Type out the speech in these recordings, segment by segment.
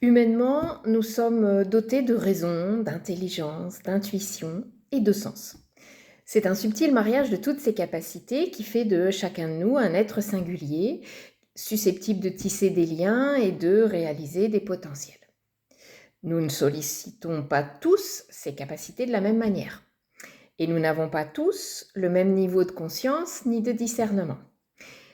Humainement, nous sommes dotés de raison, d'intelligence, d'intuition et de sens. C'est un subtil mariage de toutes ces capacités qui fait de chacun de nous un être singulier, susceptible de tisser des liens et de réaliser des potentiels. Nous ne sollicitons pas tous ces capacités de la même manière. Et nous n'avons pas tous le même niveau de conscience ni de discernement.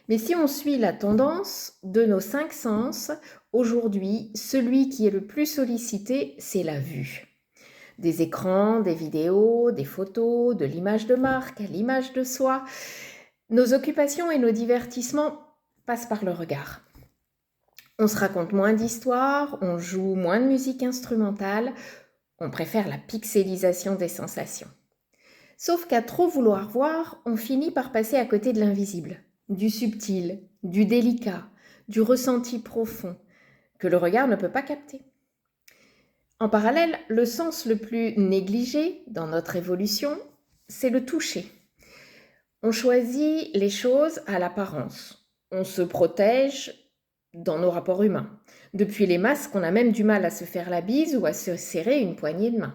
Mais si on suit la tendance de nos 5 sens, aujourd'hui, celui qui est le plus sollicité, c'est la vue. Des écrans, des vidéos, des photos, de l'image de marque à l'image de soi. Nos occupations et nos divertissements passent par le regard. On se raconte moins d'histoires, on joue moins de musique instrumentale, on préfère la pixelisation des sensations. Sauf qu'à trop vouloir voir, on finit par passer à côté de l'invisible, du subtil, du délicat, du ressenti profond, que le regard ne peut pas capter. En parallèle, le sens le plus négligé dans notre évolution, c'est le toucher. On choisit les choses à l'apparence. On se protège dans nos rapports humains. Depuis les masques, on a même du mal à se faire la bise ou à se serrer une poignée de main.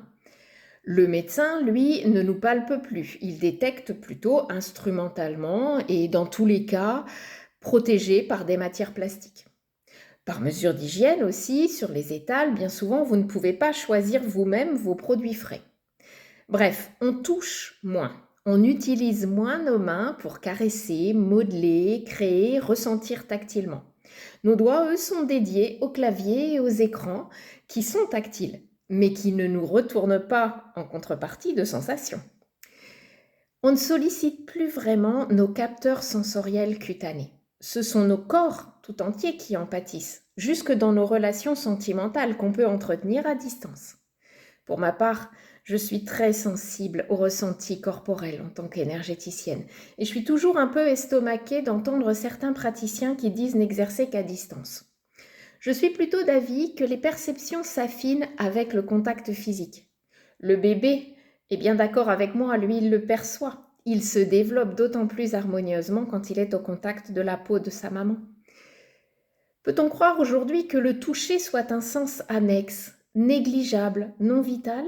Le médecin, lui, ne nous palpe plus. Il détecte plutôt instrumentalement et dans tous les cas, protégé par des matières plastiques. Par mesure d'hygiène aussi, sur les étals, bien souvent, vous ne pouvez pas choisir vous-même vos produits frais. Bref, on touche moins. On utilise moins nos mains pour caresser, modeler, créer, ressentir tactilement. Nos doigts, eux, sont dédiés au clavier et aux écrans qui sont tactiles, mais qui ne nous retournent pas en contrepartie de sensations. On ne sollicite plus vraiment nos capteurs sensoriels cutanés. Ce sont nos corps tout entiers qui en pâtissent, jusque dans nos relations sentimentales qu'on peut entretenir à distance. Pour ma part, je suis très sensible aux ressentis corporels en tant qu'énergéticienne et je suis toujours un peu estomaquée d'entendre certains praticiens qui disent n'exercer qu'à distance. Je suis plutôt d'avis que les perceptions s'affinent avec le contact physique. Le bébé est bien d'accord avec moi, lui il le perçoit. Il se développe d'autant plus harmonieusement quand il est au contact de la peau de sa maman. Peut-on croire aujourd'hui que le toucher soit un sens annexe, négligeable, non vital ?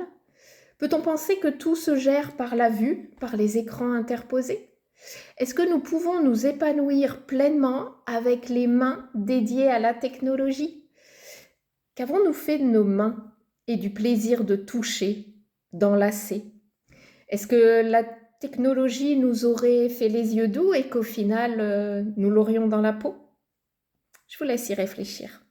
Peut-on penser que tout se gère par la vue, par les écrans interposés ? Est-ce que nous pouvons nous épanouir pleinement avec les mains dédiées à la technologie ? Qu'avons-nous fait de nos mains et du plaisir de toucher, d'enlacer ? Est-ce que la technologie nous aurait fait les yeux doux et qu'au final, nous l'aurions dans la peau ? Je vous laisse y réfléchir.